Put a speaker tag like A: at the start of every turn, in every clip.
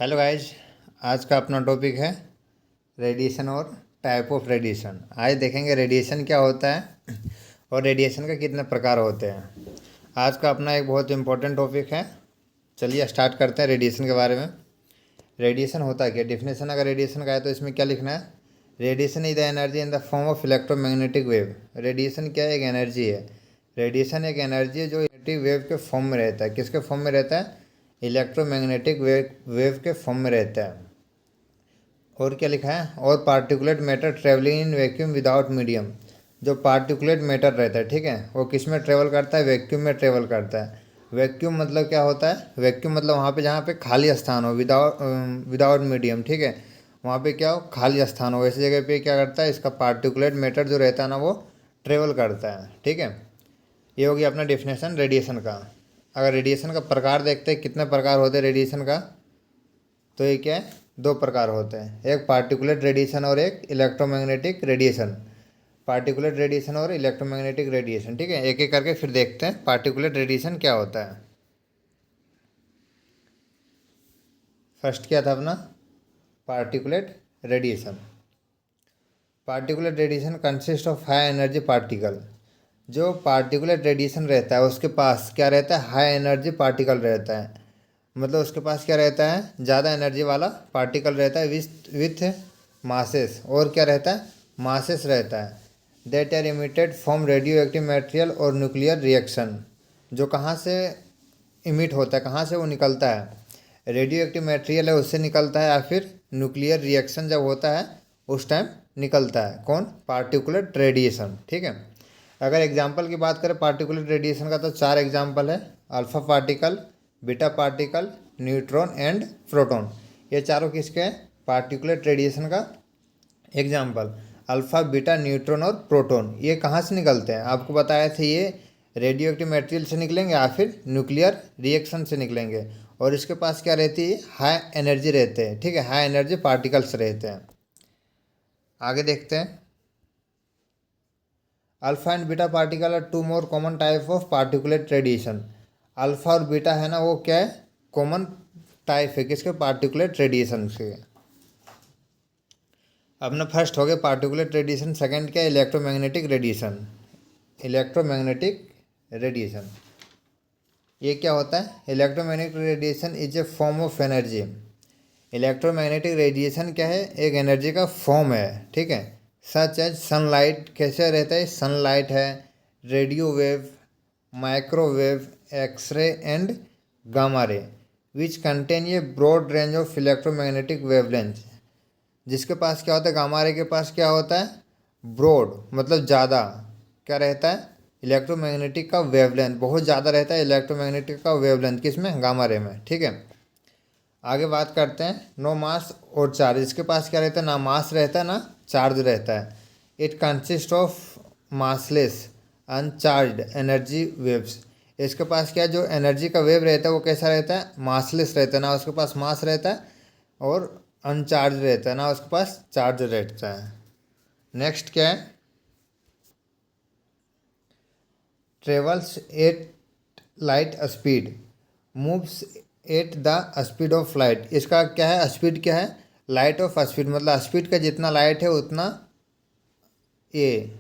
A: Hello guys. आज का अपना टॉपिक है रेडिएशन और टाइप ऑफ रेडिएशन। आज देखेंगे रेडिएशन क्या होता है और रेडिएशन के कितने प्रकार होते हैं। आज का अपना एक बहुत इंपॉर्टेंट टॉपिक है। चलिए स्टार्ट करते हैं रेडिएशन के बारे में। रेडिएशन होता है क्या, डेफिनेशन अगर रेडिएशन का है तो इसमें क्या लिखना है। Radiation is the energy in the form of electromagnetic wave. Radiation क्या है, एक एनर्जी है। रेडिएशन एक एनर्जी है जो मैग्नेटिक वेव के फॉर्म में रहता है। किसके फॉर्म में रहता है? इलेक्ट्रोमैग्नेटिक वेव के फॉर्म में रहता है। और क्या लिखा है, और particulate matter travelling in vacuum without medium. जो पार्टिकुलेट मैटर रहता है, ठीक है, वो किस में ट्रेवल करता है? वैक्यूम में ट्रेवल करता है। वैक्यूम मतलब क्या होता है? वैक्यूम मतलब वहाँ पे जहाँ पे खाली स्थान हो, विदाउट मीडियम, ठीक है। वहाँ पे क्या हो, खाली स्थान हो, ऐसी जगह पे क्या करता है, इसका पार्टिकुलेट मैटर जो रहता है ना, वो ट्रेवल करता है, ठीक है। ये हो गया अपना डेफिनेशन रेडिएशन का। अगर रेडिएशन का प्रकार देखते हैं, कितने प्रकार होते हैं रेडिएशन का, तो ये क्या है, दो प्रकार होते हैं, एक पार्टिकुलेट रेडिएशन और एक इलेक्ट्रोमैग्नेटिक रेडिएशन। पार्टिकुलेट रेडिएशन और इलेक्ट्रोमैग्नेटिक रेडिएशन, ठीक है। एक एक करके फिर देखते हैं पार्टिकुलेट रेडिएशन क्या होता है। फर्स्ट क्या था अपना, particulate radiation. Particulate radiation consist of high energy particle. जो पार्टिकुलेट रेडिएशन रहता है उसके पास क्या रहता है, हाई एनर्जी पार्टिकल रहता है। मतलब उसके पास क्या रहता है, ज़्यादा एनर्जी वाला पार्टिकल रहता है विथ मासेस। और क्या रहता है, मासेस रहता है। That are emitted from radioactive material और न्यूक्लियर रिएक्शन। जो कहाँ से इमिट होता है, कहाँ से वो निकलता है, रेडियो एक्टिव मटेरियल है उससे निकलता है, या फिर न्यूक्लियर रिएक्शन जब होता है उस टाइम निकलता है। कौन? पार्टिकुलेट रेडिएशन, ठीक है। अगर एग्जाम्पल की बात करें पार्टिकुलेट रेडिएशन का, तो चार एग्जाम्पल है। Alpha particle, beta particle, neutron and proton. ये चारों किसके हैं? पार्टिकुलेट रेडिएशन का एग्जाम्पल। अल्फा, बीटा, न्यूट्रॉन और प्रोटॉन ये कहाँ से निकलते हैं? आपको बताया था, ये रेडियो एक्टिव मटेरियल से निकलेंगे या फिर न्यूक्लियर रिएक्शन से निकलेंगे। और इसके पास क्या रहती है, हाई एनर्जी रहते हैं, ठीक है, हाई एनर्जी पार्टिकल्स रहते हैं। आगे देखते हैं। Alpha and beta particle are two more common type of particulate radiation. Alpha और बीटा है ना, वो क्या है, कॉमन टाइप है किसके? पार्टिकुलेट रेडिएशन से। अपना फर्स्ट हो गया पार्टिकुलेट रेडिएशन। सेकंड क्या है, इलेक्ट्रोमैग्नेटिक रेडिएशन। इलेक्ट्रोमैग्नेटिक रेडिएशन ये क्या होता है? Electromagnetic radiation is a form of energy. Electromagnetic radiation क्या है, एक एनर्जी का फॉर्म है, ठीक है। सच एज सनलाइट, कैसे रहता है, सनलाइट है, radio wave, microwave, x ray and gamma ray, which contain ये broad range of electromagnetic wavelength. जिसके पास क्या होता है, गामा रे के पास क्या होता है, ब्रॉड मतलब ज़्यादा क्या रहता है, इलेक्ट्रोमैग्नेटिक का वेवलेंथ बहुत ज़्यादा रहता है। इलेक्ट्रोमैग्नेटिक का वेवलेंथ किस में? गामा रे में, ठीक है। आगे बात करते हैं नो मास और चार्ज। इसके पास क्या रहता है, ना मास रहता है ना चार्ज रहता है। It consist of massless अनचार्ज energy waves. इसके पास क्या, जो एनर्जी का वेव रहता है वो कैसा रहता है, मासलेस रहता है, ना उसके पास मास रहता है और अनचार्ज रहता है, ना उसके पास चार्ज रहता है। नेक्स्ट क्या है, travels eight light speed, moves at the speed of light. इसका क्या है, स्पीड क्या है, लाइट ऑफ स्पीड, मतलब स्पीड का जितना लाइट है उतना ये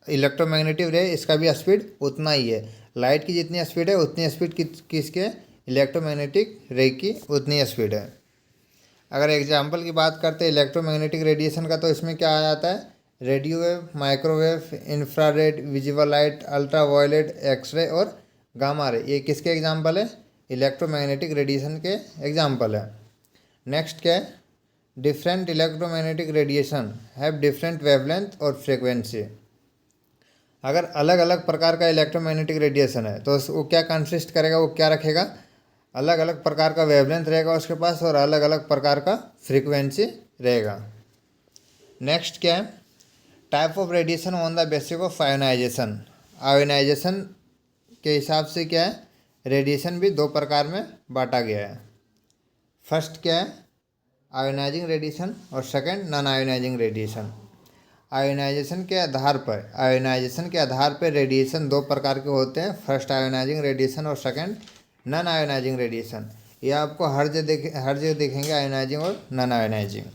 A: इलेक्ट्रोमैग्नेटिक रे, इसका भी स्पीड उतना ही है। लाइट की जितनी स्पीड है उतनी स्पीड किसके, इलेक्ट्रोमैग्नेटिक रे की उतनी स्पीड है। अगर एग्जाम्पल की बात करते हैं इलेक्ट्रोमैग्नेटिक रेडिएशन का, तो इसमें क्या आ जाता है, radio wave, microwave, infrared, visible light, ultraviolet, X ray और गामा रे। ये किसके एग्जाम्पल है, इलेक्ट्रोमैग्नेटिक रेडिएशन के एग्जाम्पल है। नेक्स्ट क्या है, different electromagnetic radiation have different wavelength और फ्रीक्वेंसी। अगर अलग अलग प्रकार का इलेक्ट्रोमैग्नेटिक रेडिएशन है तो वो क्या कंसिस्ट करेगा, वो क्या रखेगा, अलग अलग प्रकार का वेवलेंथ रहेगा उसके पास और अलग अलग प्रकार का फ्रीक्वेंसी रहेगा। नेक्स्ट क्या है, type of radiation on the basis of ionisation. Ionisation के हिसाब से क्या है, रेडिएशन भी दो प्रकार में बांटा गया है। फर्स्ट क्या है, आयोनाइजिंग रेडिएशन और second non ionising radiation. Ionisation के आधार पर रेडिएशन दो प्रकार के होते हैं, फर्स्ट आयोनाइजिंग रेडिएशन और सेकंड नॉन आयोनाइजिंग रेडिएशन। ये आपको हर जगह देखेंगे आयोनाइजिंग और नॉन आयोनाइजिंग।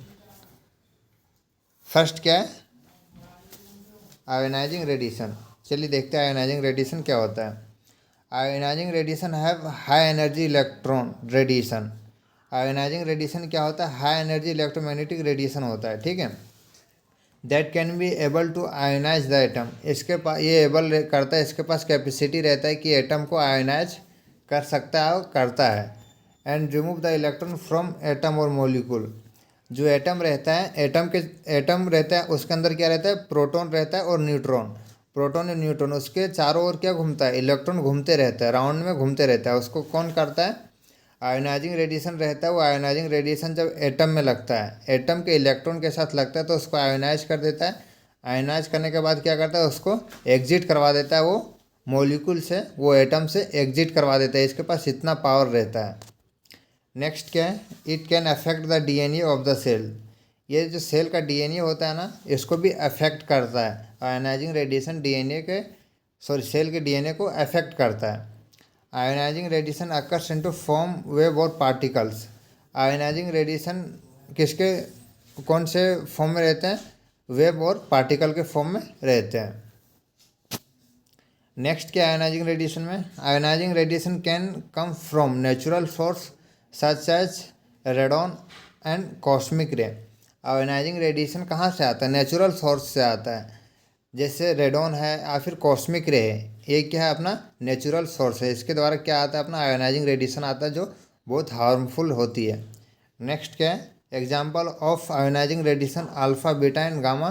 A: फर्स्ट क्या है? Ionising radiation. चलिए देखते हैं आयोनाइजिंग रेडिएशन क्या होता है। Ionising radiation have high energy electron radiation. Ionising radiation क्या होता है? हाई एनर्जी इलेक्ट्रोमैग्नेटिक रेडिएशन होता है, ठीक है। That can be able to ionise the atom. इसके पास ये एबल करता है, इसके पास कैपेसिटी रहता है कि एटम को आयोनाइज कर सकता है और करता है। And remove the electron from atom और मोलिक्यूल। जो एटम रहता है, एटम रहता है, उसके अंदर क्या रहता है? प्रोटॉन रहता है और न्यूट्रॉन। प्रोटॉन और न्यूट्रॉन, उसके चारों ओर क्या घूमता है? इलेक्ट्रॉन घूमते रहता है, राउंड में घूमते रहता है। उसको कौन करता है? आयोनाइजिंग रेडिएशन रहता है। वो आयोनाइजिंग रेडिएशन जब एटम में लगता है, एटम के इलेक्ट्रॉन के साथ लगता है, तो उसको आयोनाइज कर देता है। आयोनाइज करने के बाद क्या करता है? उसको एग्जिट करवा देता है, वो मॉलिक्यूल से, वो एटम से एग्जिट करवा देता है। इसके पास इतना पावर रहता है। नेक्स्ट क्या है? It can affect the DNA of the cell. ये जो सेल का डीएनए होता है ना, इसको भी अफेक्ट करता है। आयोनाइजिंग रेडिएशन सेल के डीएनए को अफेक्ट करता है। Ionising radiation occurs into form wave और पार्टिकल्स। आयोनाइजिंग रेडिएशन कौन से फॉर्म में रहते हैं? वेव और पार्टिकल के फॉर्म में रहते हैं। नेक्स्ट क्या आयोनाइजिंग रेडिएशन में? Ionising radiation can come from natural source such as radon and cosmic ray. Ionising radiation कहाँ से आता है? नेचुरल सोर्स से आता है, जैसे रेडॉन है या फिर कॉस्मिक रे है। ये क्या है? अपना नेचुरल सोर्स है। इसके द्वारा क्या आता है? अपना आयोनाइजिंग रेडिएशन आता है, जो बहुत हार्मफुल होती है। नेक्स्ट क्या है? Example of ionising radiation alpha beta and gamma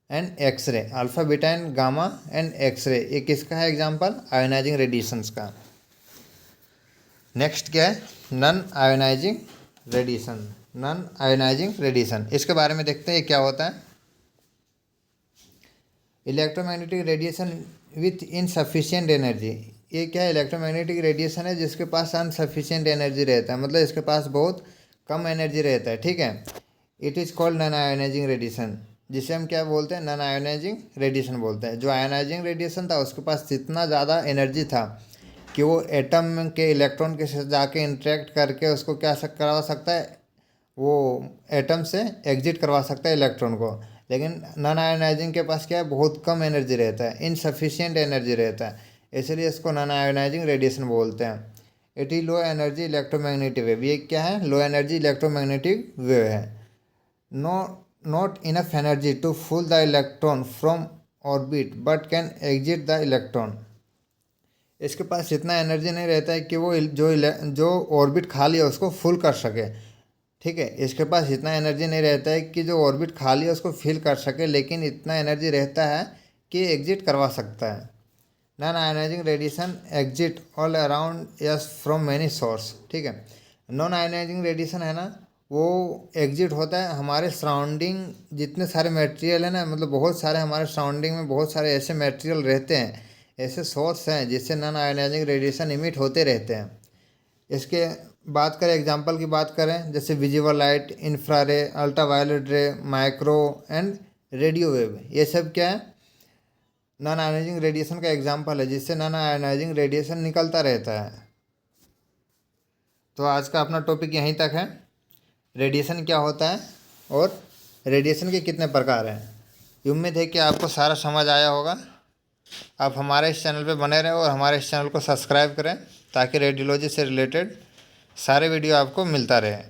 A: and X ray. Alpha beta and gamma and X ray, ये किसका है एग्जाम्पल? आयोनाइजिंग रेडिएशंस का। नेक्स्ट क्या है? Non ionising radiation. Non ionising radiation, इसके बारे में देखते हैं ये क्या होता है। Electromagnetic radiation with insufficient energy. ये क्या है? इलेक्ट्रोमैग्नेटिक रेडिएशन है जिसके पास अनसफिशिएंट एनर्जी रहता है, मतलब इसके पास बहुत कम एनर्जी रहता है, ठीक है। It is called non ionising radiation, जिसे हम क्या बोलते हैं? नॉन आयोनाइजिंग रेडिएशन बोलते हैं। जो आयोनाइजिंग रेडिएशन था, उसके पास इतना ज़्यादा एनर्जी था कि वो एटम के इलेक्ट्रॉन के साथ जाके इंटरेक्ट करके उसको क्या करवा सकता है? वो एटम से एग्जिट करवा सकता है इलेक्ट्रॉन को। लेकिन नॉन आयोनाइजिंग के पास क्या है? बहुत कम एनर्जी रहता है, इनसफिशिएंट एनर्जी रहता है, इसलिए इसको नॉन आयोनाइजिंग रेडिएशन बोलते हैं। It is low energy electromagnetic wave. ये क्या है? लो एनर्जी इलेक्ट्रोमैग्नेटिक वेव है। No not enough energy to pull the electron from orbit but can excite the electron. इसके पास इतना एनर्जी नहीं रहता है कि वो जो ऑर्बिट खाली है उसको फुल कर सके, ठीक है। इसके पास इतना एनर्जी नहीं रहता है कि जो ऑर्बिट खाली है उसको फिल कर सके, लेकिन इतना एनर्जी रहता है कि एग्जिट करवा सकता है। Non ionising radiation exist all around us from many source, ठीक है। नॉन आयोनाइजिंग रेडिएशन है ना, वो एग्जिट होता है हमारे सराउंडिंग जितने सारे मटेरियल है ना, मतलब बहुत सारे हमारे सराउंडिंग में बहुत सारे ऐसे मटेरियल रहते हैं, ऐसे सोर्स हैं जिससे नॉन आयोनाइजिंग रेडिएशन इमिट होते रहते हैं। इसके बात करें, एग्जांपल की बात करें, जैसे विजिबल लाइट, इंफ्रारे, अल्ट्रावायलेट रे, माइक्रो एंड रेडियो वेव, ये सब क्या है? नॉन आयोनाइजिंग रेडिएशन का एग्जांपल है, जिससे नॉन आयोनाइजिंग रेडिएशन निकलता रहता है। तो आज का अपना टॉपिक यहीं तक है। रेडिएशन क्या होता है और रेडिएशन के कितने प्रकार हैं। उम्मीद है कि आपको सारा समझ आया होगा। आप हमारे इस चैनल पे बने रहें और हमारे इस चैनल को सब्सक्राइब करें, ताकि रेडियोलॉजी से रिलेटेड सारे वीडियो आपको मिलता रहे।